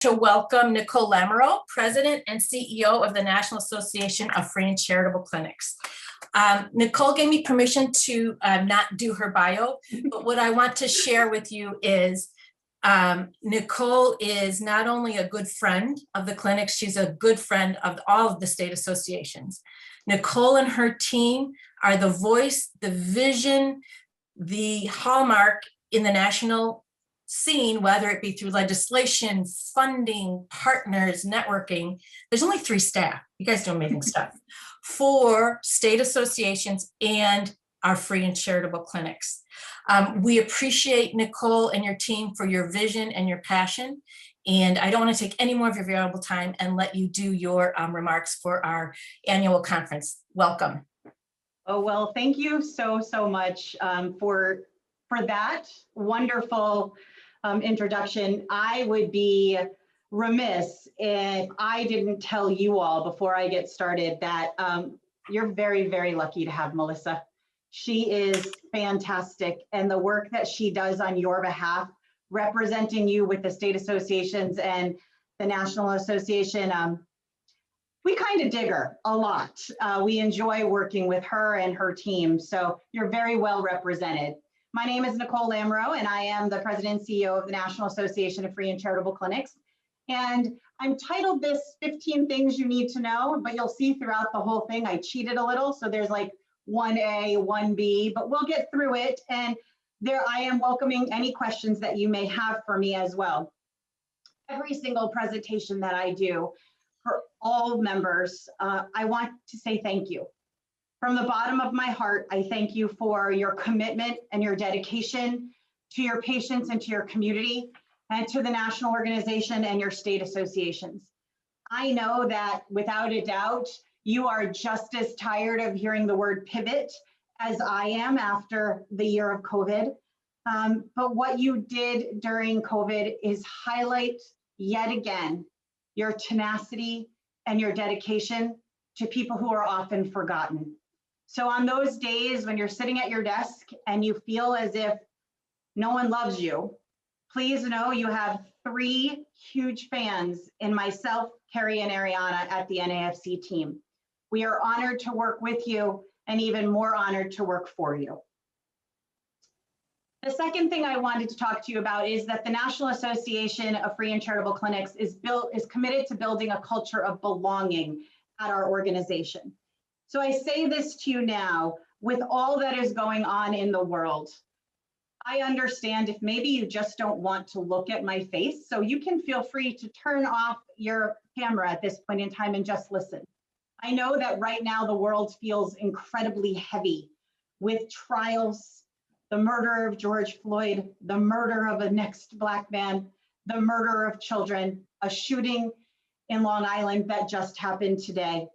To welcome Nicole Lamoureux, President and CEO of the National Association of Free and Charitable Clinics. Nicole gave me permission to not do her bio, but what I want to share with you is Nicole is not only a good friend of the clinics, she's a good friend of all of the state associations. Nicole and her team are the voice, the vision, the hallmark in the national scene, whether it be through legislation, funding, partners, networking. There's only 3 staff. You guys do amazing stuff for state associations and our free and charitable clinics. We appreciate Nicole and your team for your vision and your passion. And I don't want to take any more of your valuable time and let you do your remarks for our annual conference. Welcome. Oh, well, thank you so much for that wonderful introduction. I would be remiss if I didn't tell you all before I get started that you're very lucky to have Melissa. She is fantastic, and the work that she does on your behalf, representing you with the state associations and the National Association, we kind of dig her a lot. We enjoy working with her and her team, so you're very well represented. My name is Nicole Lamoureux, and I am the President and CEO of the National Association of Free and Charitable Clinics. And I'm titled this 15 Things You Need to Know, but you'll see throughout the whole thing, I cheated a little. So there's like 1A, 1B, but we'll get through it. And there I am welcoming any questions that you may have for me as well. Every single presentation that I do for all members, I want to say thank you. From the bottom of my heart, I thank you for your commitment and your dedication to your patients and to your community and to the national organization and your state associations. I know that without a doubt, you are just as tired of hearing the word pivot as I am after the year of COVID. But what you did during COVID is highlight yet again your tenacity and your dedication to people who are often forgotten. So on those days when you're sitting at your desk and you feel as if no one loves you, please know you have 3 huge fans in myself, Carrie, and Ariana at the NAFC team. We are honored to work with you and even more honored to work for you. The second thing I wanted to talk to you about is that the National Association of Free and Charitable Clinics is committed to building a culture of belonging at our organization. So I say this to you now, with all that is going on in the world, I understand if maybe you just don't want to look at my face, so you can feel free to turn off your camera at this point in time and just listen. I know that right now the world feels incredibly heavy with trials, the murder of George Floyd, the murder of a next Black man, the murder of children, a shooting in Long Island that just happened today,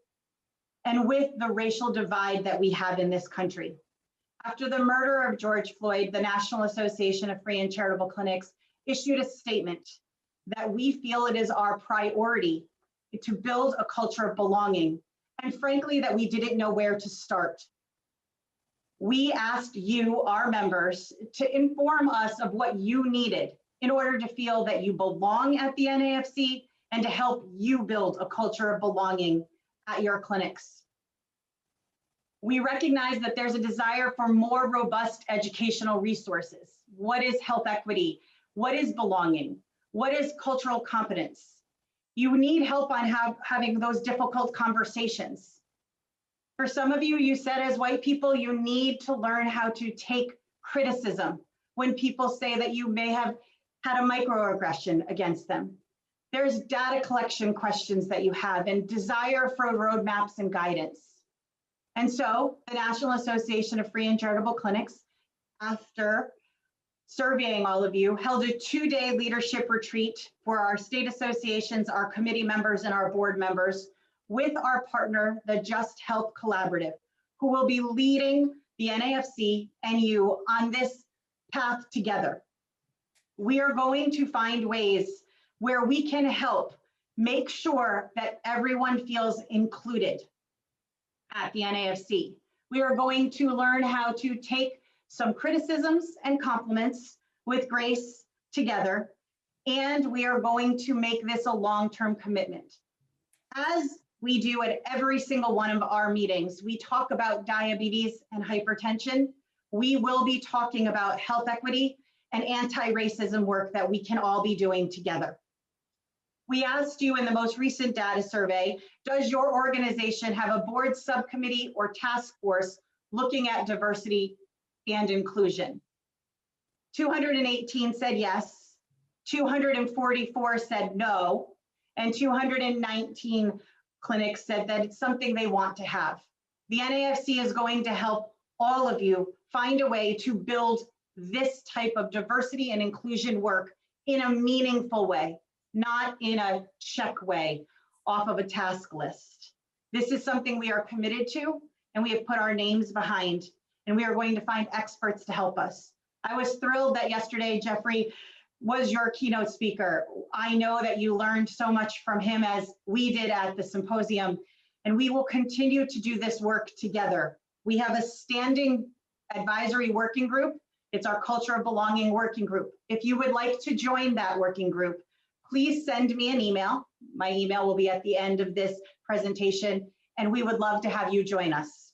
and with the racial divide that we have in this country. After the murder of George Floyd, the National Association of Free and Charitable Clinics issued a statement that we feel it is our priority to build a culture of belonging, and frankly, that we didn't know where to start. We asked you, our members, to inform us of what you needed in order to feel that you belong at the NAFC and to help you build a culture of belonging at your clinics. We recognize that there's a desire for more robust educational resources. What is health equity? What is belonging? What is cultural competence? You need help on having those difficult conversations. For some of you, you said as white people, you need to learn how to take criticism when people say that you may have had a microaggression against them. There's data collection questions that you have and desire for roadmaps and guidance. And so the National Association of Free and Charitable Clinics, after surveying all of you, held a 2-day leadership retreat for our state associations, our committee members, and our board members with our partner, the Just Health Collaborative, who will be leading the NAFC and you on this path together. We are going to find ways where we can help make sure that everyone feels included at the NAFC. We are going to learn how to take some criticisms and compliments with grace together and we are going to make this a long-term commitment. As we do at every single one of our meetings, we talk about diabetes and hypertension. We will be talking about health equity and anti-racism work that we can all be doing together. We asked you in the most recent data survey, does your organization have a board subcommittee or task force looking at diversity and inclusion? 218 said yes, 244 said no, and 219 clinics said that it's something they want to have. The NAFC is going to help all of you find a way to build this type of diversity and inclusion work in a meaningful way, not in a check way off of a task list. This is something we are committed to, and we have put our names behind, and we are going to find experts to help us. I was thrilled that yesterday Jeffrey was your keynote speaker. I know that you learned so much from him as we did at the symposium, and we will continue to do this work together. We have a standing advisory working group. It's our Culture of Belonging working group. If you would like to join that working group, please send me an email. My email will be at the end of this presentation, and we would love to have you join us.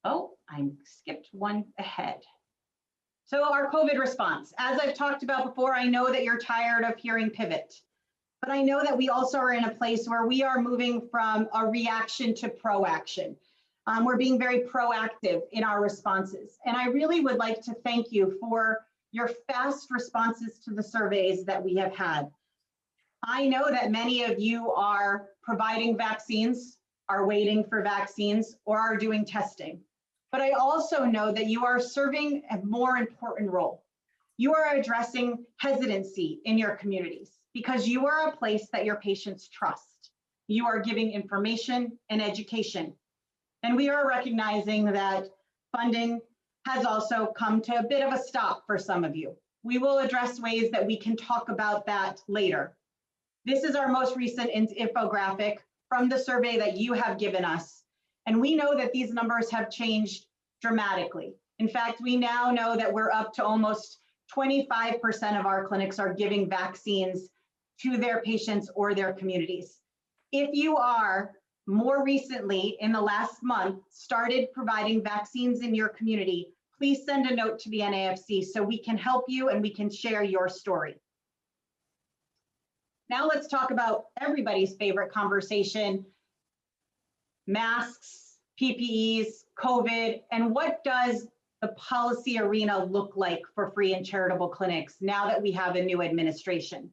Oh, I skipped one ahead. So our COVID response, as I've talked about before, I know that you're tired of hearing pivot, but I know that we also are in a place where we are moving from a reaction to proaction. We're being very proactive in our responses. And I really would like to thank you for your fast responses to the surveys that we have had. I know that many of you are providing vaccines, are waiting for vaccines, or are doing testing. But I also know that you are serving a more important role. You are addressing hesitancy in your communities because you are a place that your patients trust. You are giving information and education. And we are recognizing that funding has also come to a bit of a stop for some of you. We will address ways that we can talk about that later. This is our most recent infographic from the survey that you have given us. And we know that these numbers have changed dramatically. In fact, we now know that we're up to almost 25% of our clinics are giving vaccines to their patients or their communities. If you are more recently, in the last month, started providing vaccines in your community, please send a note to the NAFC so we can help you and we can share your story. Now let's talk about everybody's favorite conversation, masks, PPEs, COVID, and what does the policy arena look like for free and charitable clinics now that we have a new administration?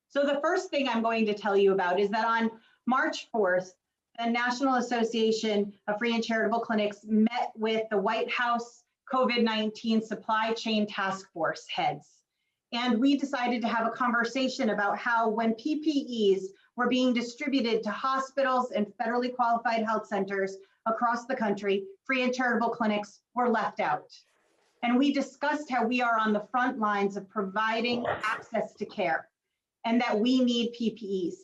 So the first thing I'm going to tell you about is that on March 4th, the National Association of Free and Charitable Clinics met with the White House COVID-19 Supply Chain Task Force heads. And we decided to have a conversation about how when PPEs were being distributed to hospitals and federally qualified health centers across the country, free and charitable clinics were left out. And we discussed how we are on the front lines of providing access to care and that we need PPEs.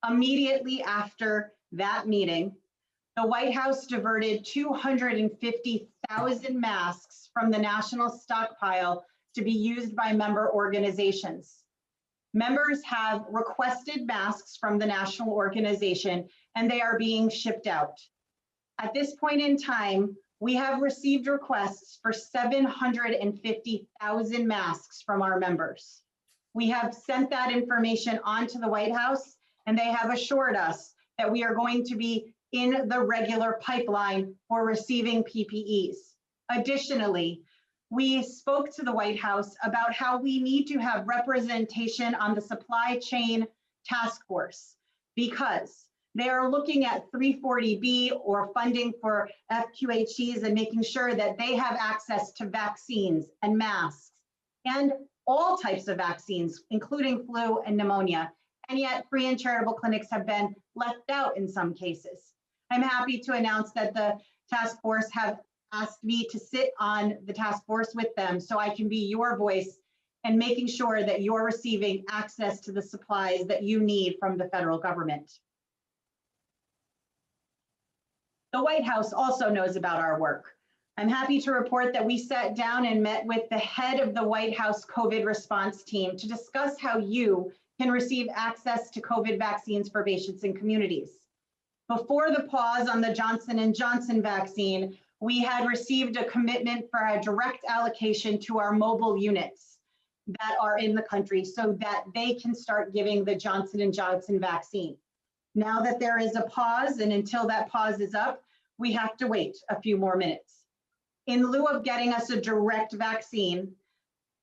Immediately after that meeting, the White House diverted 250,000 masks from the national stockpile to be used by member organizations. Members have requested masks from the national organization and they are being shipped out. At this point in time, we have received requests for 750,000 masks from our members. We have sent that information on to the White House and they have assured us that we are going to be in the regular pipeline for receiving PPEs. Additionally, we spoke to the White House about how we need to have representation on the supply chain task force because they are looking at 340B or funding for FQHCs and making sure that they have access to vaccines and masks and all types of vaccines, including flu and pneumonia. And yet free and charitable clinics have been left out in some cases. I'm happy to announce that the task force have asked me to sit on the task force with them so I can be your voice and making sure that you're receiving access to the supplies that you need from the federal government. The White House also knows about our work. I'm happy to report that we sat down and met with the head of the White House COVID response team to discuss how you can receive access to COVID vaccines for patients and communities. Before the pause on the Johnson & Johnson vaccine, we had received a commitment for a direct allocation to our mobile units that are in the country so that they can start giving the Johnson & Johnson vaccine. Now that there is a pause, and until that pause is up, we have to wait a few more minutes. In lieu of getting us a direct vaccine,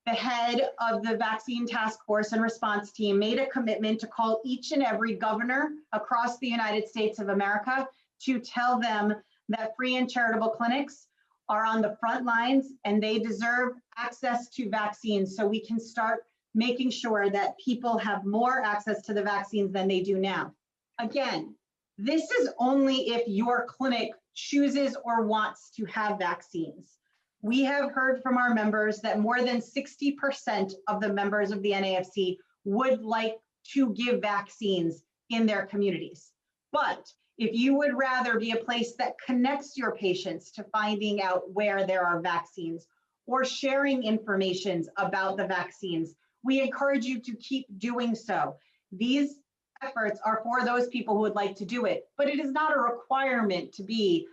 the head of the vaccine task force and response team made a commitment to call each and every governor across the United States of America to tell them that free and charitable clinics are on the front lines and they deserve access to vaccines so we can start making sure that people have more access to the vaccines than they do now. Again, this is only if your clinic chooses or wants to have vaccines. We have heard from our members that more than 60% of the members of the NAFC would like to give vaccines in their communities. But if you would rather be a place that connects your patients to finding out where there are vaccines or sharing information about the vaccines, we encourage you to keep doing so. These efforts are for those people who would like to do it, but it is not a requirement to be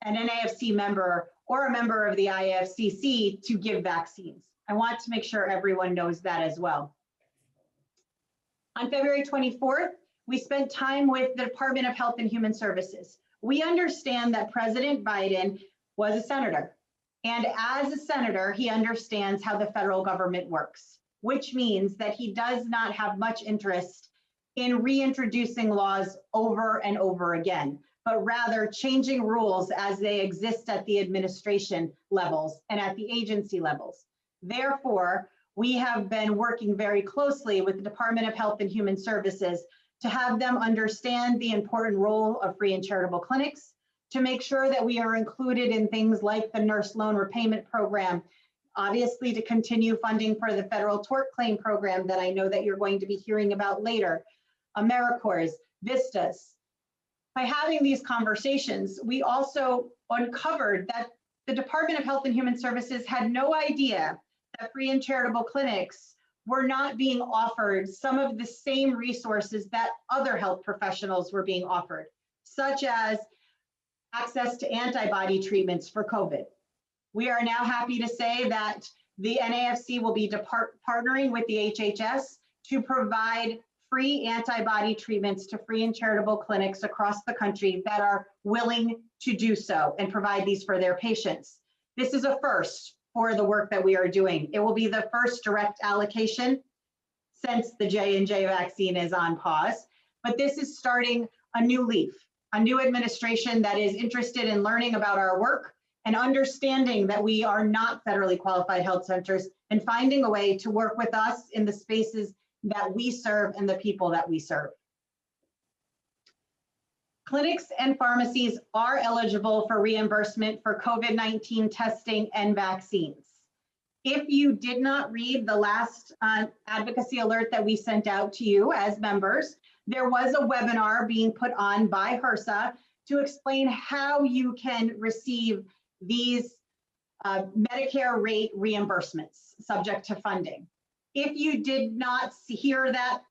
an NAFC member or a member of the IFCC to give vaccines. I want to make sure everyone knows that as well. On February 24th, we spent time with the Department of Health and Human Services. We understand that President Biden was a senator, and as a senator, he understands how the federal government works, which means that he does not have much interest in reintroducing laws over and over again, but rather changing rules as they exist at the administration levels and at the agency levels. Therefore, we have been working very closely with the Department of Health and Human Services to have them understand the important role of free and charitable clinics, to make sure that we are included in things like the Nurse Loan Repayment Program, obviously to continue funding for the Federal Tort Claim Program that I know that you're going to be hearing about later, AmeriCorps, Vistas. By having these conversations, we also uncovered that the Department of Health and Human Services had no idea that free and charitable clinics were not being offered some of the same resources that other health professionals were being offered, such as access to antibody treatments for COVID. We are now happy to say that the NAFC will be partnering with the HHS to provide free antibody treatments to free and charitable clinics across the country that are willing to do so and provide these for their patients. This is a first for the work that we are doing. It will be the first direct allocation since the J&J vaccine is on pause, but this is starting a new leaf, a new administration that is interested in learning about our work and understanding that we are not federally qualified health centers and finding a way to work with us in the spaces that we serve and the people that we serve. Clinics and pharmacies are eligible for reimbursement for COVID-19 testing and vaccines. If you did not read the last advocacy alert that we sent out to you as members, there was a webinar being put on by HRSA to explain how you can receive these Medicare rate reimbursements subject to funding. If you did not hear that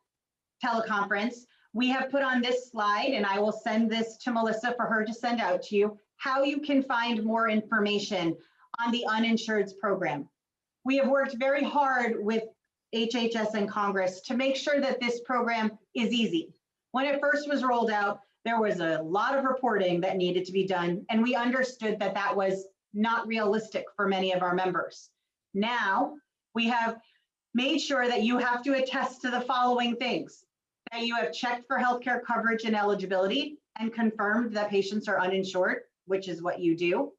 teleconference, we have put on this slide, and I will send this to Melissa for her to send out to you, how you can find more information on the uninsured's program. We have worked very hard with HHS and Congress to make sure that this program is easy. When it first was rolled out, there was a lot of reporting that needed to be done, and we understood that that was not realistic for many of our members. Now, we have made sure that you have to attest to the following things: that you have checked for healthcare coverage and eligibility and confirmed that patients are uninsured, which is what you do.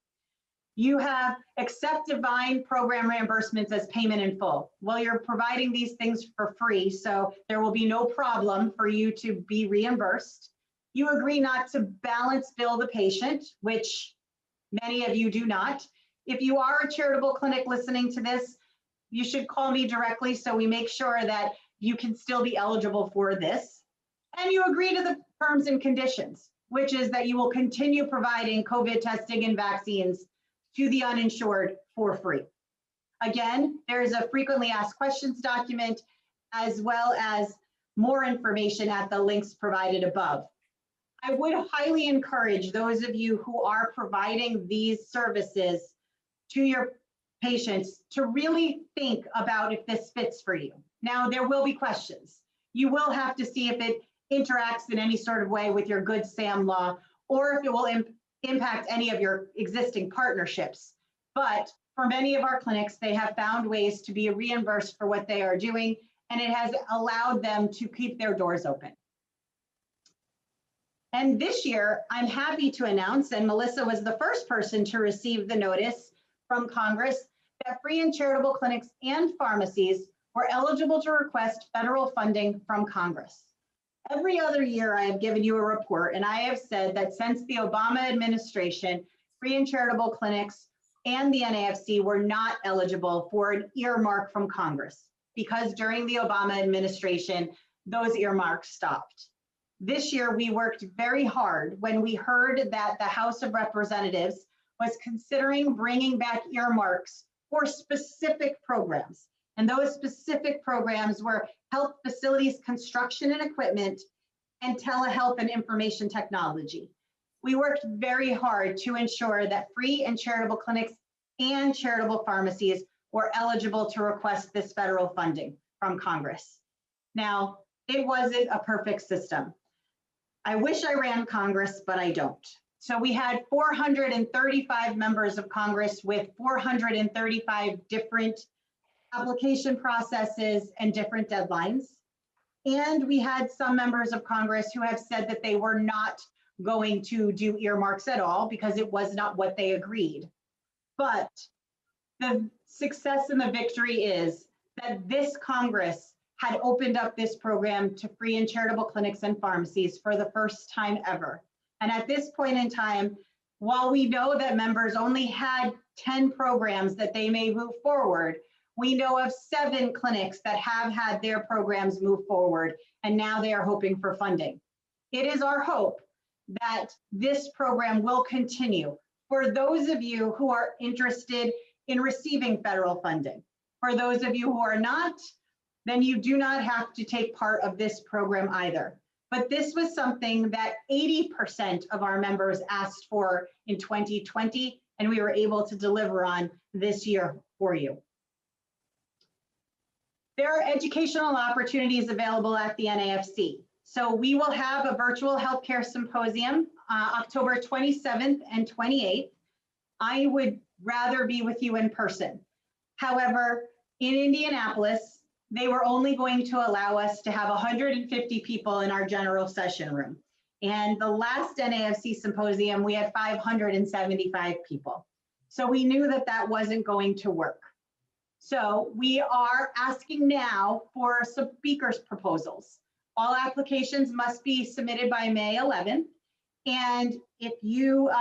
You have accept Divine program reimbursements as payment in full. Well, you're providing these things for free, so there will be no problem for you to be reimbursed. You agree not to balance bill the patient, which many of you do not. If you are a charitable clinic listening to this, you should call me directly so we make sure that you can still be eligible for this. And you agree to the terms and conditions, which is that you will continue providing COVID testing and vaccines to the uninsured for free. Again, there is a frequently asked questions document, as well as more information at the links provided above. I would highly encourage those of you who are providing these services to your patients to really think about if this fits for you. Now, there will be questions. You will have to see if it interacts in any sort of way with your Good Sam law, or if it will impact any of your existing partnerships. But for many of our clinics, they have found ways to be reimbursed for what they are doing, and it has allowed them to keep their doors open. And this year, I'm happy to announce, and Melissa was the first person to receive the notice from Congress, that free and charitable clinics and pharmacies were eligible to request federal funding from Congress. Every other year, I have given you a report, and I have said that since the Obama administration, free and charitable clinics and the NAFC were not eligible for an earmark from Congress, because during the Obama administration, those earmarks stopped. This year, we worked very hard when we heard that the House of Representatives was considering bringing back earmarks for specific programs. And those specific programs were health facilities, construction and equipment, and telehealth and information technology. We worked very hard to ensure that free and charitable clinics and charitable pharmacies were eligible to request this federal funding from Congress. Now, it wasn't a perfect system. I wish I ran Congress, but I don't. So we had 435 members of Congress with 435 different application processes and different deadlines. And we had some members of Congress who have said that they were not going to do earmarks at all because it was not what they agreed. But the success and the victory is that this Congress had opened up this program to free and charitable clinics and pharmacies for the first time ever. And at this point in time, while we know that members only had 10 programs that they may move forward, we know of 7 clinics that have had their programs move forward, and now they are hoping for funding. It is our hope that this program will continue for those of you who are interested in receiving federal funding. For those of you who are not, then you do not have to take part of this program either. But this was something that 80% of our members asked for in 2020, and we were able to deliver on this year for you. There are educational opportunities available at the NAFC. So we will have a virtual healthcare symposium October 27th and 28th. I would rather be with you in person. However, in Indianapolis, they were only going to allow us to have 150 people in our general session room. And the last NAFC symposium, we had 575 people. So we knew that that wasn't going to work. So we are asking now for some speakers proposals. All applications must be submitted by May 11th. And if you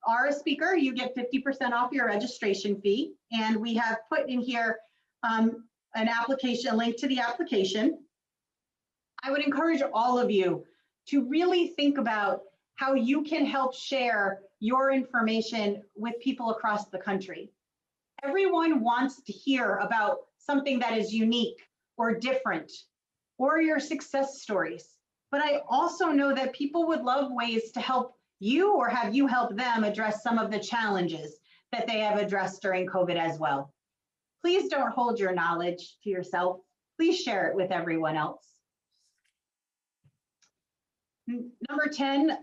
are a speaker, you get 50% off your registration fee. And we have put in here an application, a link to the application. I would encourage all of you to really think about how you can help share your information with people across the country. Everyone wants to hear about something that is unique or different, or your success stories. But I also know that people would love ways to help you or have you help them address some of the challenges that they have addressed during COVID as well. Please don't hold your knowledge to yourself. Please share it with everyone else. Number 10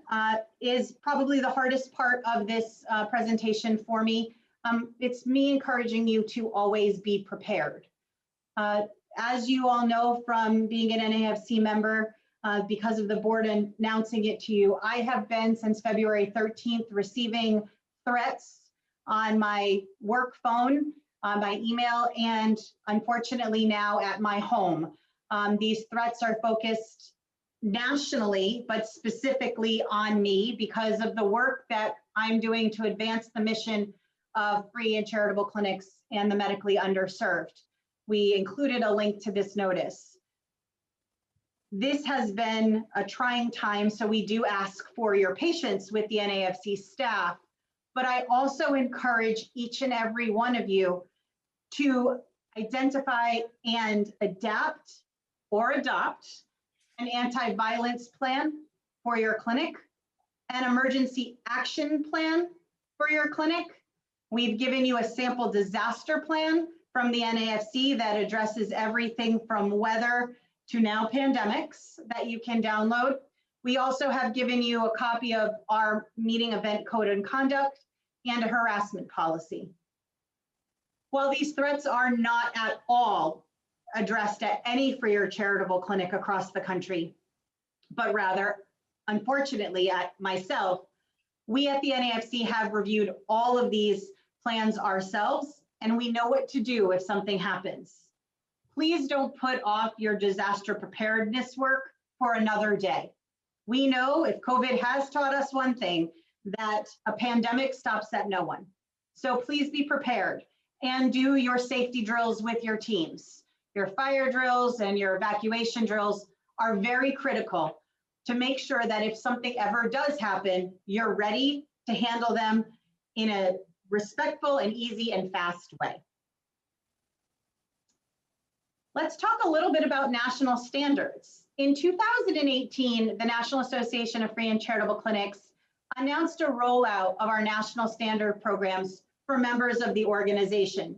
is probably the hardest part of this presentation for me. It's me encouraging you to always be prepared. As you all know from being an NAFC member, because of the board announcing it to you, I have been since February 13th receiving threats on my work phone, on my email, and unfortunately now at my home. These threats are focused nationally, but specifically on me because of the work that I'm doing to advance the mission of free and charitable clinics and the medically underserved. We included a link to this notice. This has been a trying time, so we do ask for your patience with the NAFC staff, but I also encourage each and every one of you to identify and adapt or adopt an anti-violence plan for your clinic, an emergency action plan for your clinic. We've given you a sample disaster plan from the NAFC that addresses everything from weather to now pandemics that you can download. We also have given you a copy of our meeting event code and conduct and a harassment policy. While these threats are not at all addressed at any free or charitable clinic across the country, but rather, unfortunately, at myself, we at the NAFC have reviewed all of these plans ourselves, and we know what to do if something happens. Please don't put off your disaster preparedness work for another day. We know if COVID has taught us one thing, that a pandemic stops at no one. So please be prepared and do your safety drills with your teams. Your fire drills and your evacuation drills are very critical to make sure that if something ever does happen, you're ready to handle them in a respectful and easy and fast way. Let's talk a little bit about national standards. In 2018, the National Association of Free and Charitable Clinics announced a rollout of our national standard programs for members of the organization.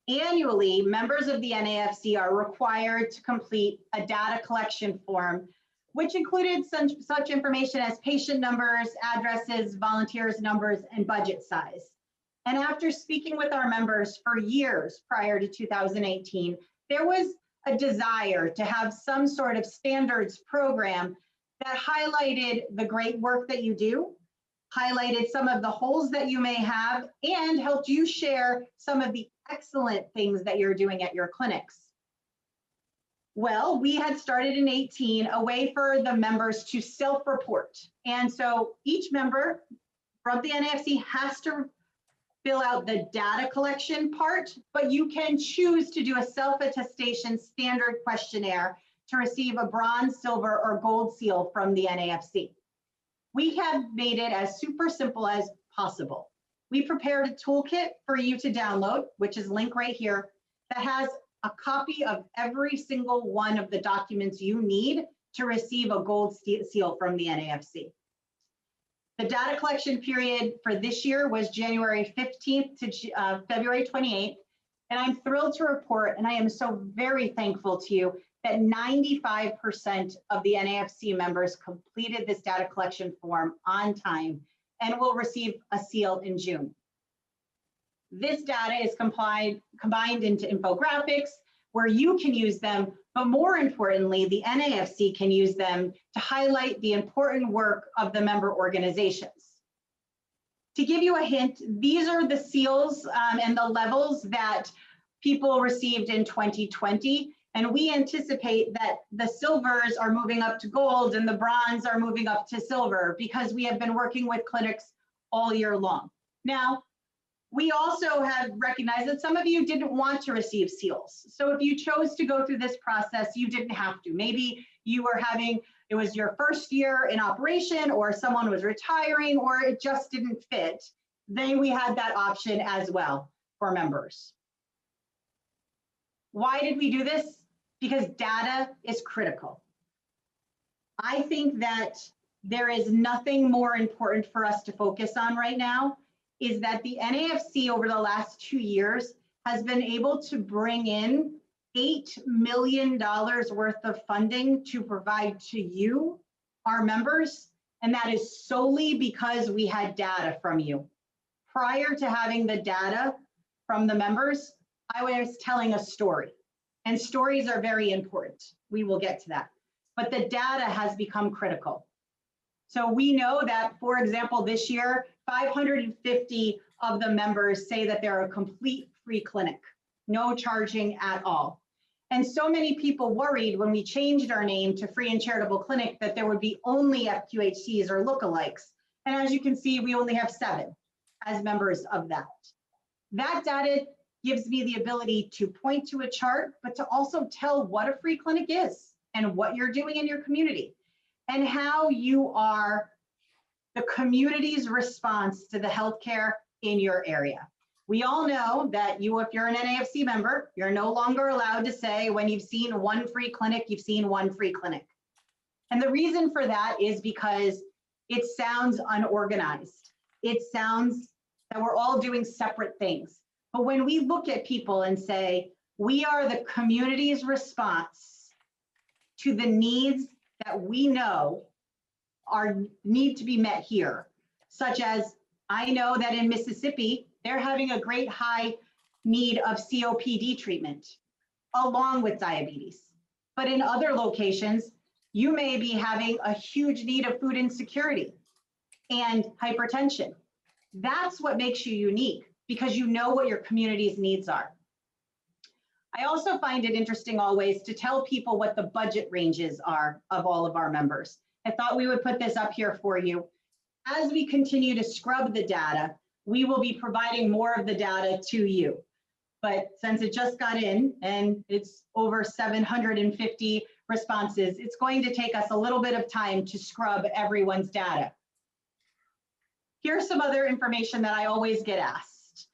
Annually, members of the NAFC are required to complete a data collection form, which included such information as patient numbers, addresses, volunteers numbers, and budget size. And after speaking with our members for years prior to 2018, there was a desire to have some sort of standards program that highlighted the great work that you do, highlighted some of the holes that you may have, and helped you share some of the excellent things that you're doing at your clinics. Well, we had started in 18 a way for the members to self-report. And so each member from the NAFC has to fill out the data collection part, but you can choose to do a self-attestation standard questionnaire to receive a bronze, silver, or gold seal from the NAFC. We have made it as super simple as possible. We prepared a toolkit for you to download, which is linked right here, that has a copy of every single one of the documents you need to receive a gold seal from the NAFC. The data collection period for this year was January 15th to February 28th, and I'm thrilled to report, and I am so very thankful to you, that 95% of the NAFC members completed this data collection form on time and will receive a seal in June. This data is combined into infographics where you can use them, but more importantly, the NAFC can use them to highlight the important work of the member organizations. To give you a hint, these are the seals and the levels that people received in 2020. And we anticipate that the silvers are moving up to gold and the bronze are moving up to silver because we have been working with clinics all year long. Now, we also have recognized that some of you didn't want to receive seals. So if you chose to go through this process, you didn't have to. Maybe you were it was your first year in operation, or someone was retiring, or it just didn't fit. Then we had that option as well for members. Why did we do this? Because data is critical. I think that there is nothing more important for us to focus on right now, is that the NAFC over the last 2 years has been able to bring in $8 million worth of funding to provide to you, our members, and that is solely because we had data from you. Prior to having the data from the members, I was telling a story. And stories are very important. We will get to that. But the data has become critical. So we know that, for example, this year, 550 of the members say that they're a complete free clinic, no charging at all. And so many people worried when we changed our name to Free and Charitable Clinic that there would be only FQHCs or lookalikes. And as you can see, we only have 7 as members of that. That data gives me the ability to point to a chart, but to also tell what a free clinic is and what you're doing in your community and how you are the community's response to the healthcare in your area. We all know that if you're an NAFC member, you're no longer allowed to say when you've seen one free clinic, you've seen one free clinic. And the reason for that is because it sounds unorganized. It sounds that we're all doing separate things. But when we look at people and say, we are the community's response to the needs that we know need to be met here, such as I know that in Mississippi, they're having a great high need of COPD treatment along with diabetes. But in other locations, you may be having a huge need of food insecurity and hypertension. That's what makes you unique, because you know what your community's needs are. I also find it interesting always to tell people what the budget ranges are of all of our members. I thought we would put this up here for you. As we continue to scrub the data, we will be providing more of the data to you. But since it just got in and it's over 750 responses, it's going to take us a little bit of time to scrub everyone's data. Here's some other information that I always get asked.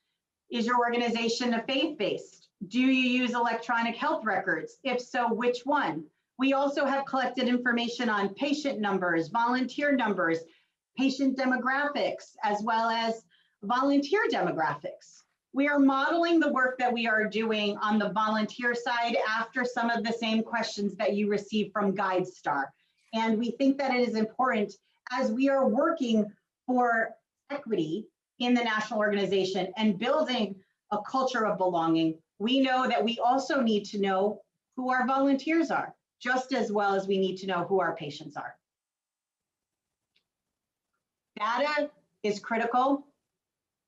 Is your organization a faith-based? Do you use electronic health records? If so, which one? We also have collected information on patient numbers, volunteer numbers, patient demographics, as well as volunteer demographics. We are modeling the work that we are doing on the volunteer side after some of the same questions that you receive from GuideStar. And we think that it is important as we are working for equity in the national organization and building a culture of belonging. We know that we also need to know who our volunteers are, just as well as we need to know who our patients are. Data is critical,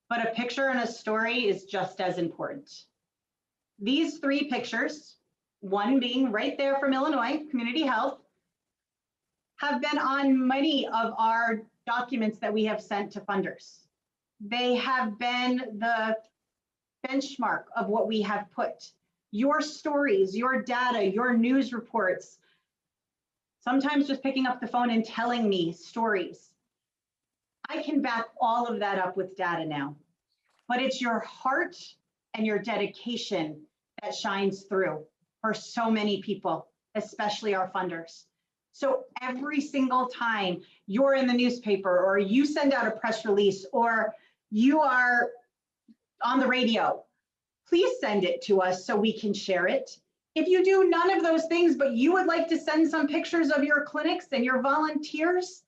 but a picture and a story is just as important. These three pictures, one being right there from Illinois, Community Health, have been on many of our documents that we have sent to funders. They have been the benchmark of what we have put. Your stories, your data, your news reports, sometimes just picking up the phone and telling me stories. I can back all of that up with data now, but it's your heart and your dedication that shines through for so many people, especially our funders. So every single time you're in the newspaper or you send out a press release or you are on the radio, please send it to us so we can share it. If you do none of those things, but you would like to send some pictures of your clinics and your volunteers,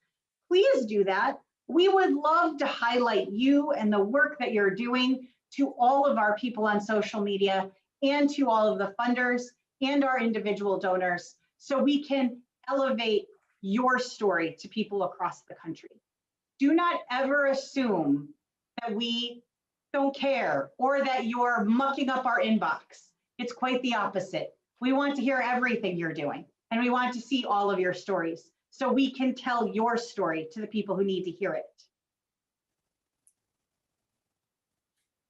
please do that. We would love to highlight you and the work that you're doing to all of our people on social media and to all of the funders and our individual donors so we can elevate your story to people across the country. Do not ever assume that we don't care or that you're mucking up our inbox. It's quite the opposite. We want to hear everything you're doing and we want to see all of your stories so we can tell your story to the people who need to hear it.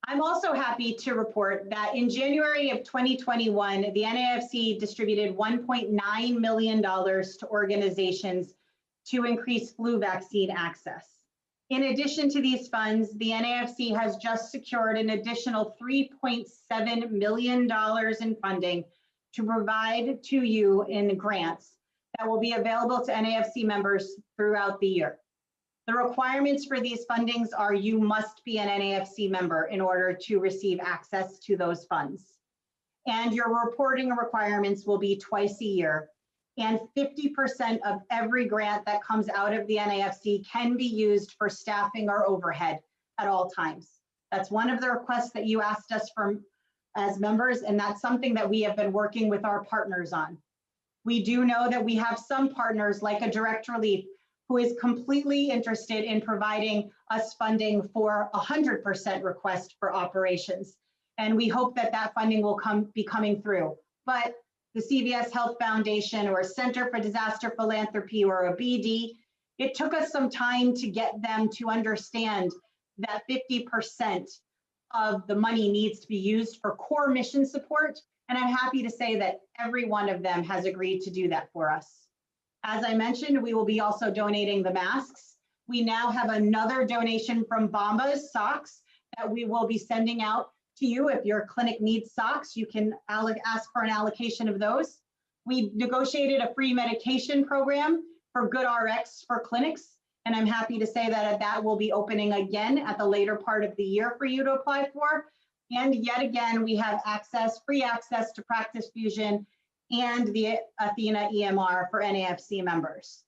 I'm also happy to report that in January of 2021, the NAFC distributed $1.9 million to organizations to increase flu vaccine access. In addition to these funds, the NAFC has just secured an additional $3.7 million in funding to provide to you in grants that will be available to NAFC members throughout the year. The requirements for these fundings are you must be an NAFC member in order to receive access to those funds. And your reporting requirements will be twice a year. And 50% of every grant that comes out of the NAFC can be used for staffing or overhead at all times. That's one of the requests that you asked us from as members, and that's something that we have been working with our partners on. We do know that we have some partners like a Direct Relief who is completely interested in providing us funding for 100% request for operations. And we hope that that funding will be coming through. But the CVS Health Foundation or Center for Disaster Philanthropy or a BD, it took us some time to get them to understand that 50% of the money needs to be used for core mission support. And I'm happy to say that every one of them has agreed to do that for us. As I mentioned, we will be also donating the masks. We now have another donation from Bombas socks that we will be sending out to you. If your clinic needs socks, you can ask for an allocation of those. We negotiated a free medication program for GoodRx for clinics, and I'm happy to say that that will be opening again at the later part of the year for you to apply for. And yet again, we have free access to Practice Fusion and the Athena EMR for NAFC members.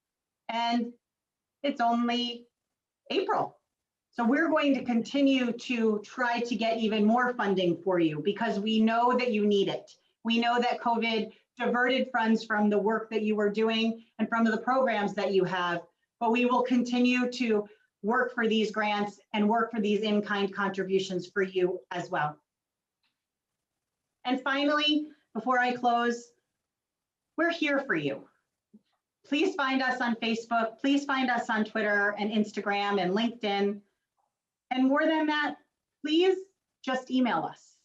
And it's only April. So we're going to continue to try to get even more funding for you because we know that you need it. We know that COVID diverted funds from the work that you were doing and from the programs that you have, but we will continue to work for these grants and work for these in-kind contributions for you as well. And finally, before I close, we're here for you. Please find us on Facebook, please find us on Twitter and Instagram and LinkedIn. And more than that, please just email us.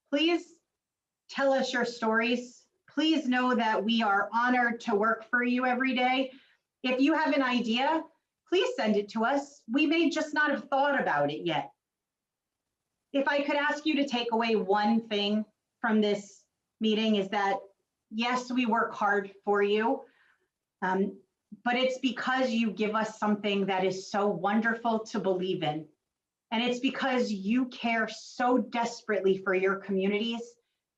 Please tell us your stories. Please know that we are honored to work for you every day. If you have an idea, please send it to us. We may just not have thought about it yet. If I could ask you to take away one thing from this meeting is that, yes, we work hard for you, but it's because you give us something that is so wonderful to believe in. And it's because you care so desperately for your communities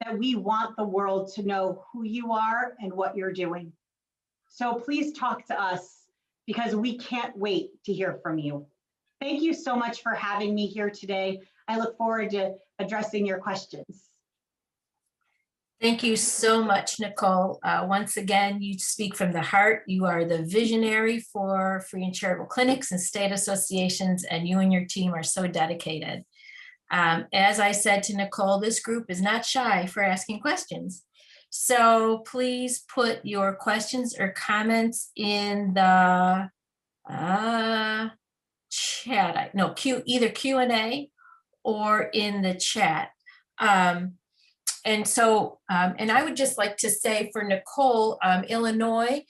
that we want the world to know who you are and what you're doing. So please talk to us because we can't wait to hear from you. Thank you so much for having me here today. I look forward to addressing your questions. Thank you so much, Nicole. Once again, you speak from the heart. You are the visionary for free and charitable clinics and state associations, and you and your team are so dedicated. As I said to Nicole, this group is not shy for asking questions. So please put your questions or comments in the chat. No, either Q&A or in the chat. And I would just like to say for Nicole, Illinois,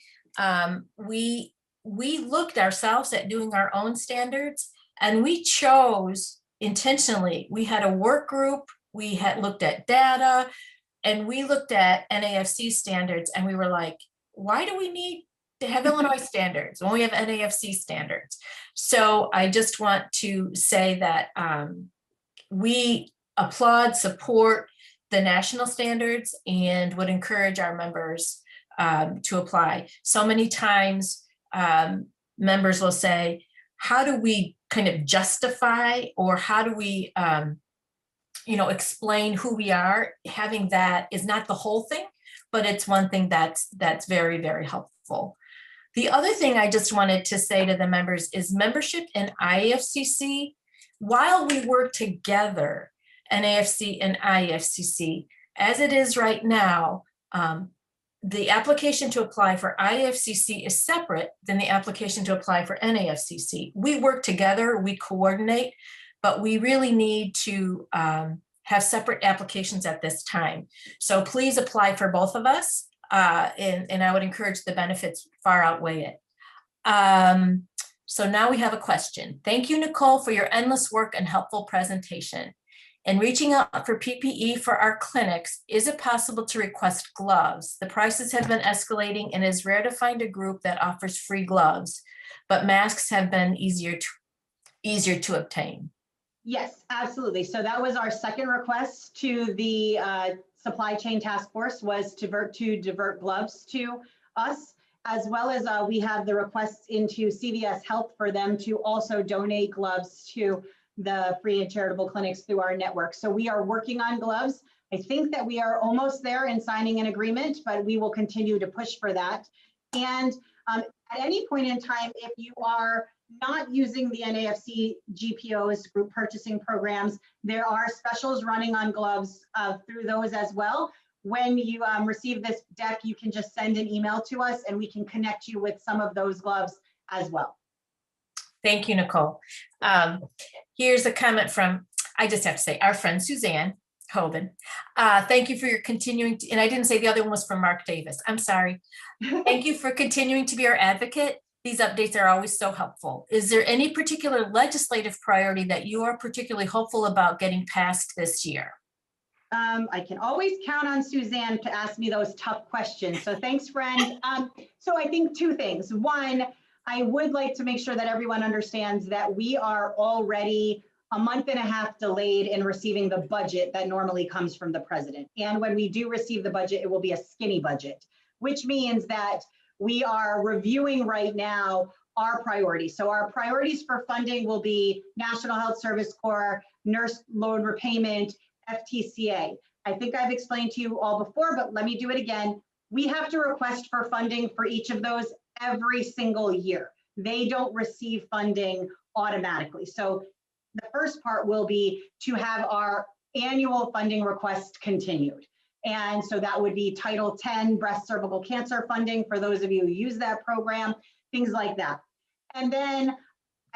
we looked ourselves at doing our own standards, and we chose intentionally. We had a work group, we had looked at data, and we looked at NAFC standards, and we were like, why do we need to have Illinois standards when we have NAFC standards? So I just want to say that we applaud, support the national standards and would encourage our members to apply. So many times members will say, how do we kind of justify, or how do we explain who we are? Having that is not the whole thing, but it's one thing that's very, very helpful. The other thing I just wanted to say to the members is membership in IFCC, while we work together, NAFC and IFCC, as it is right now, the application to apply for IFCC is separate than the application to apply for NAFCC. We work together, we coordinate, but we really need to have separate applications at this time. So please apply for both of us, and I would encourage the benefits far outweigh it. So now we have a question. Thank you, Nicole, for your endless work and helpful presentation. In reaching out for PPE for our clinics, is it possible to request gloves? The prices have been escalating and it is rare to find a group that offers free gloves, but masks have been easier to obtain. Yes, absolutely. So that was our second request to the supply chain task force, was to divert gloves to us, as well as we have the requests into CVS Health for them to also donate gloves to the free and charitable clinics through our network. So we are working on gloves. I think that we are almost there in signing an agreement, but we will continue to push for that. And at any point in time, if you are not using the NAFC GPOs, group purchasing programs, there are specials running on gloves through those as well. When you receive this deck, you can just send an email to us and we can connect you with some of those gloves as well. Thank you, Nicole. Here's a comment from, I just have to say, our friend Suzanne Hoban. Thank you for your continuing, and I didn't say the other one was from Mark Davis. I'm sorry. Thank you for continuing to be our advocate. These updates are always so helpful. Is there any particular legislative priority that you are particularly hopeful about getting passed this year? I can always count on Suzanne to ask me those tough questions. So thanks, friend. So I think two things. One, I would like to make sure that everyone understands that we are already a month and a half delayed in receiving the budget that normally comes from the president. And when we do receive the budget, it will be a skinny budget, which means that we are reviewing right now our priorities. So our priorities for funding will be National Health Service Corps, nurse loan repayment, FTCA. I think I've explained to you all before, but let me do it again. We have to request for funding for each of those every single year. They don't receive funding automatically. So the first part will be to have our annual funding request continued. And so that would be Title 10 breast cervical cancer funding for those of you who use that program, things like that. And then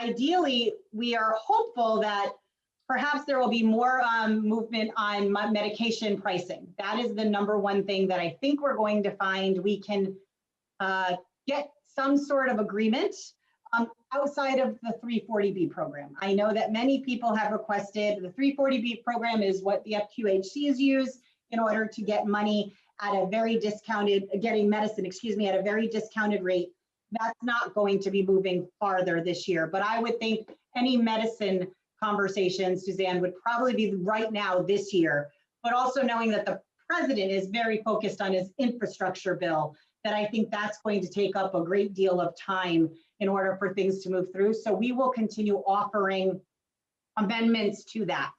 ideally, we are hopeful that perhaps there will be more movement on medication pricing. That is the number one thing that I think we're going to find we can get some sort of agreement outside of the 340B program. I know that many people have requested the 340B program is what the FQHCs use in order to get money at a very discounted, getting medicine, excuse me, at a very discounted rate. That's not going to be moving farther this year, but I would think any medicine conversation, Suzanne, would probably be right now this year, but also knowing that the president is very focused on his infrastructure bill, that I think that's going to take up a great deal of time in order for things to move through. So we will continue offering amendments to that,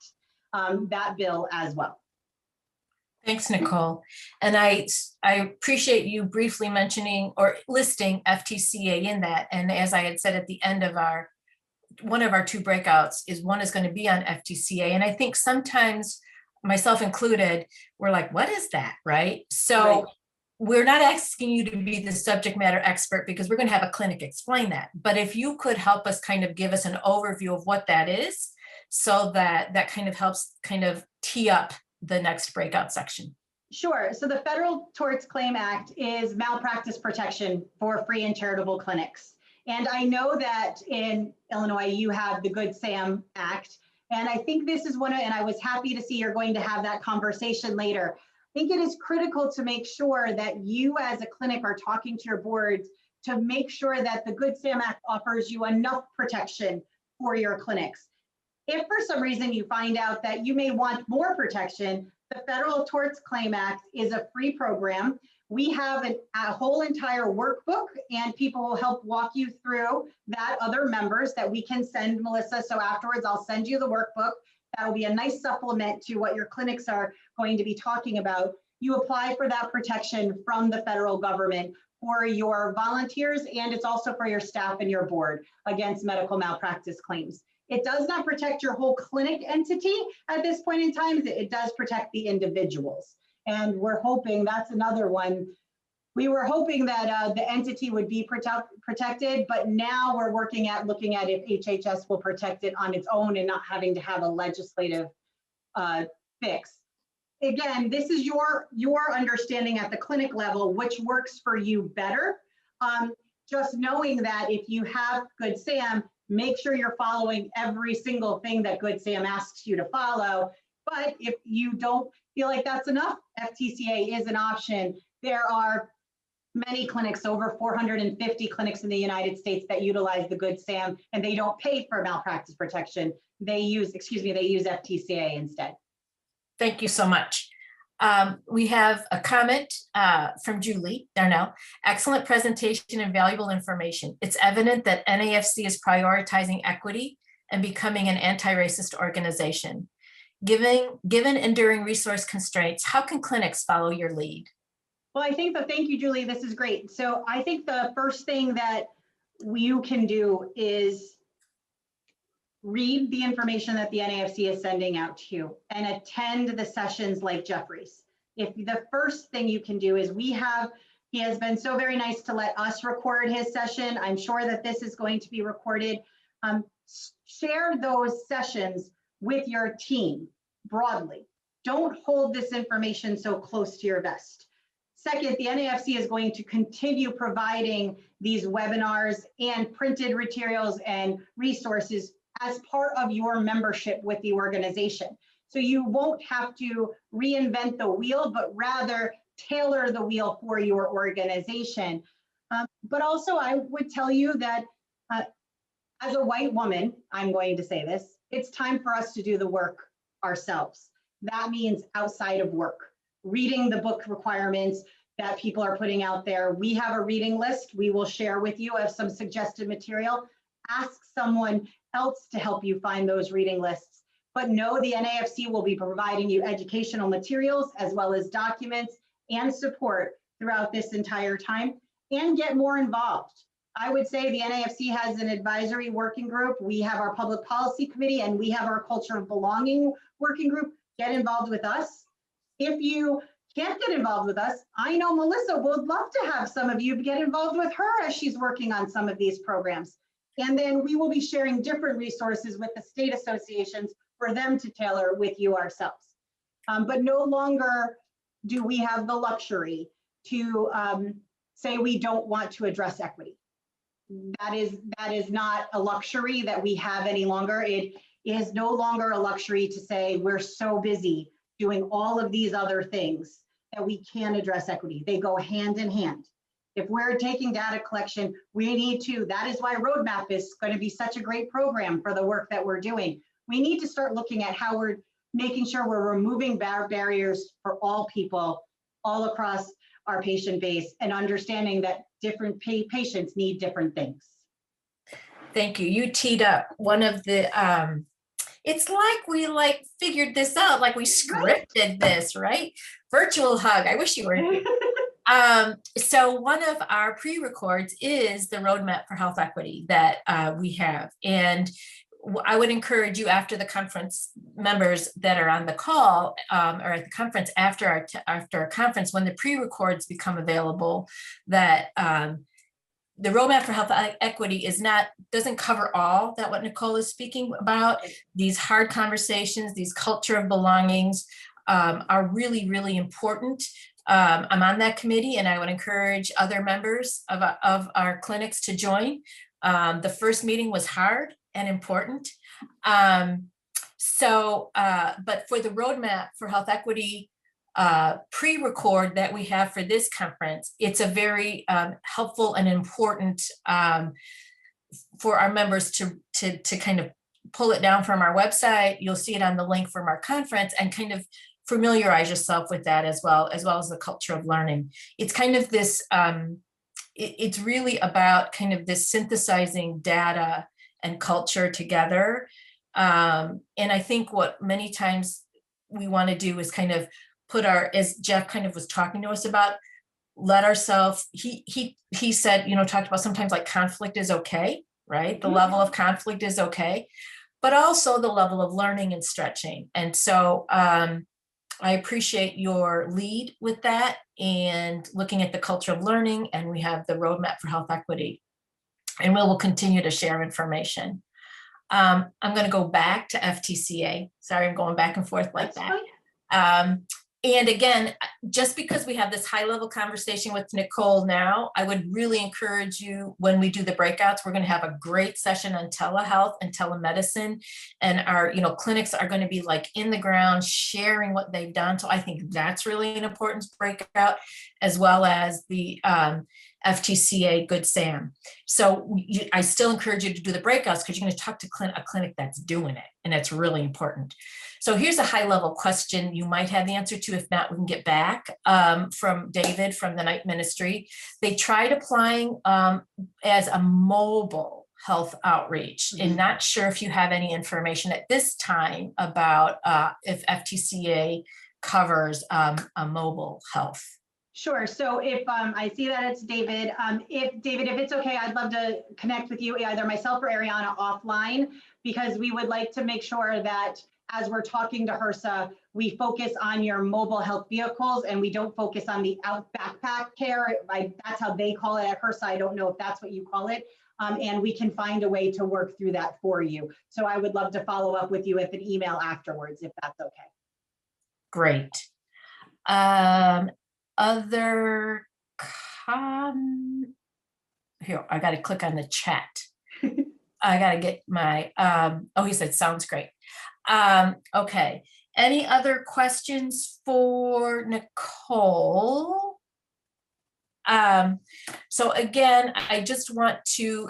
that bill as well. Thanks, Nicole. And I appreciate you briefly mentioning or listing FTCA in that. And as I had said at the end of one of our two breakouts one is going to be on FTCA. And I think sometimes, myself included, we're like, what is that, right? So Right. We're not asking you to be the subject matter expert because we're going to have a clinic explain that. But if you could help us kind of give us an overview of what that is, so that kind of helps kind of tee up the next breakout section. Sure. So the Federal Tort Claims Act is malpractice protection for free and charitable clinics. And I know that in Illinois, you have the Good Sam Act. And I think this is and I was happy to see you're going to have that conversation later. I think it is critical to make sure that you as a clinic are talking to your boards to make sure that the Good Sam Act offers you enough protection for your clinics. If for some reason you find out that you may want more protection, the Federal Tort Claims Act is a free program. We have a whole entire workbook, and people will help walk you through that, other members that we can send, Melissa. So afterwards, I'll send you the workbook. That will be a nice supplement to what your clinics are going to be talking about. You apply for that protection from the federal government for your volunteers, and it's also for your staff and your board against medical malpractice claims. It does not protect your whole clinic entity at this point in time. It does protect the individuals. And we're hoping that's another one. We were hoping that the entity would be protected, but now we're looking at if HHS will protect it on its own and not having to have a legislative fix. Again, this is your understanding at the clinic level, which works for you better. Just knowing that if you have Good Sam, make sure you're following every single thing that Good Sam asks you to follow. But if you don't feel like that's enough, FTCA is an option. There are many clinics, over 450 clinics in the United States that utilize the Good Sam, and they don't pay for malpractice protection. They use FTCA instead. Thank you so much. We have a comment from Julie Darnell. Excellent presentation and valuable information. It's evident that NAFC is prioritizing equity and becoming an anti-racist organization. Given enduring resource constraints, how can clinics follow your lead? Well, thank you, Julie. This is great. So I think the first thing that you can do is read the information that the NAFC is sending out to you and attend the sessions like Jeffrey's. If the first thing you can do is he has been so very nice to let us record his session. I'm sure that this is going to be recorded. Share those sessions with your team broadly. Don't hold this information so close to your vest. Second, the NAFC is going to continue providing these webinars and printed materials and resources as part of your membership with the organization. So you won't have to reinvent the wheel, but rather tailor the wheel for your organization. But also I would tell you that as a white woman, I'm going to say this, it's time for us to do the work ourselves. That means outside of work, reading the book requirements that people are putting out there. We have a reading list we will share with you of some suggested material. Ask someone else to help you find those reading lists. But know the NAFC will be providing you educational materials as well as documents and support throughout this entire time, and get more involved. I would say the NAFC has an advisory working group. We have our public policy committee, and we have our culture of belonging working group. Get involved with us. If you can't get involved with us, I know Melissa would love to have some of you get involved with her as she's working on some of these programs. And then we will be sharing different resources with the state associations for them to tailor with you ourselves. But no longer do we have the luxury to say we don't want to address equity. That is not a luxury that we have any longer. It is no longer a luxury to say we're so busy doing all of these other things that we can't address equity. They go hand in hand. If we're taking data collection, we need to, that is why Roadmap is going to be such a great program for the work that we're doing. We need to start looking at how we're making sure we're removing barriers for all people all across our patient base, and understanding that different patients need different things. Thank you. You teed up one of the, it's like we figured this out, like we scripted this, right? Virtual hug. I wish you were here. So one of our pre-records is the Roadmap for Health Equity that we have. And I would encourage you, after the conference, members that are on the call or at the conference, after our conference, when the pre-records become available, that the Roadmap for Health Equity doesn't cover all that what Nicole is speaking about. These hard conversations, these culture of belongings are really, really important. I'm on that committee, and I would encourage other members of our clinics to join. The first meeting was hard and important. But for the Roadmap for Health Equity pre-record that we have for this conference, it's a very helpful and important for our members to kind of pull it down from our website. You'll see it on the link from our conference, and kind of familiarize yourself with that as well as the culture of learning. It's kind of this, it's really about kind of this synthesizing data and culture together. And I think what many times we want to do is kind of put as Jeff kind of was talking to us about, let ourselves, he said, talked about sometimes like conflict is okay, right? The level of conflict is okay, but also the level of learning and stretching. And so I appreciate your lead with that and looking at the culture of learning, and we have the Roadmap for Health Equity, and we will continue to share information. I'm going to go back to FTCA. Sorry, I'm going back and forth like that. And again, just because we have this high level conversation with Nicole now, I would really encourage you, when we do the breakouts, we're going to have a great session on telehealth and telemedicine, and our clinics are going to be like in the ground sharing what they've done. So I think that's really an important breakout, as well as the FTCA Good Sam. So I still encourage you to do the breakouts, because you're going to talk to a clinic that's doing it, and it's really important. So here's a high level question you might have the answer to. If not, we can get back from David from the Night Ministry. They tried applying as a mobile health outreach, and not sure if you have any information at this time about if FTCA covers a mobile health. Sure. So if I see that it's David, if it's okay, I'd love to connect with you, either myself or Ariana, offline, because we would like to make sure that as we're talking to HRSA, we focus on your mobile health vehicles, and we don't focus on the backpack care. That's how they call it at HRSA. I don't know if that's what you call it. And we can find a way to work through that for you. So I would love to follow up with you with an email afterwards, if that's okay. Great. other here, I got to click on the chat. I got to get my, oh, he said, sounds great. Okay. Any other questions for Nicole? So again, I just want to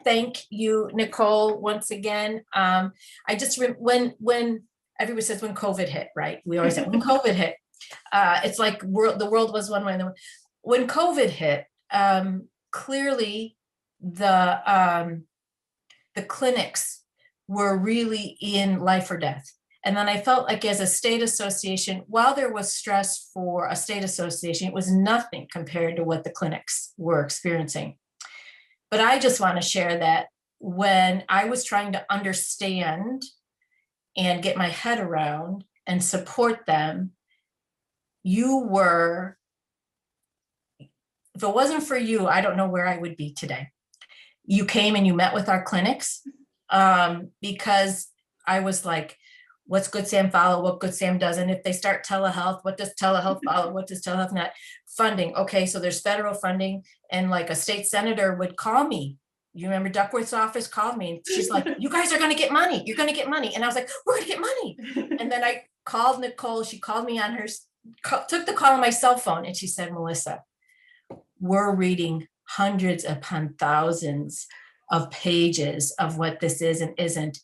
thank you, Nicole, once again. I just, when everybody says when COVID hit, right? We always say when COVID hit, it's like the world was one way. When COVID hit, clearly the clinics were really in life or death. And then I felt like as a state association, while there was stress for a state association, it was nothing compared to what the clinics were experiencing. But I just want to share that when I was trying to understand and get my head around and support them, you were, if it wasn't for you, I don't know where I would be today. You came and you met with our clinics because I was like, what's Good Sam follow, what Good Sam doesn't? If they start telehealth, what does telehealth follow? What does telehealth not? Funding. Okay, so there's federal funding, and like a state senator would call me. You remember Duckworth's office called me, and she's like, you guys are going to get money. You're going to get money. And I was like, we're going to get money. And then I called Nicole. She called me on her, took the call on my cell phone, and she said, Melissa, we're reading hundreds upon thousands of pages of what this is and isn't.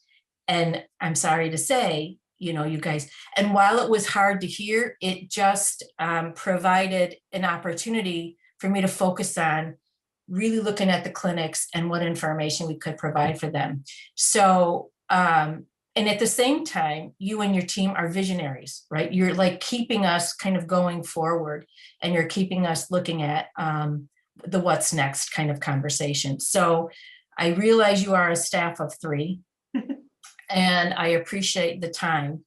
And I'm sorry to say, you know, you guys, and while it was hard to hear, it just provided an opportunity for me to focus on really looking at the clinics and what information we could provide for them. So, and at the same time, you and your team are visionaries, right? You're like keeping us kind of going forward, and you're keeping us looking at the what's next kind of conversation. So I realize you are a staff of 3. And I appreciate the time.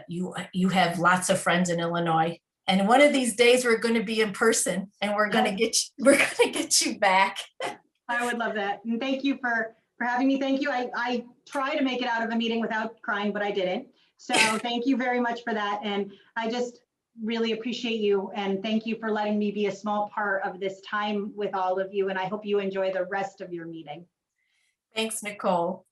You have lots of friends in Illinois. And one of these days we're going to be in person, and we're going to get you back. I would love that. And thank you for having me. Thank you. I try to make it out of the meeting without crying, but I didn't. So thank you very much for that. And I just really appreciate you. And thank you for letting me be a small part of this time with all of you. And I hope you enjoy the rest of your meeting. Thanks, Nicole.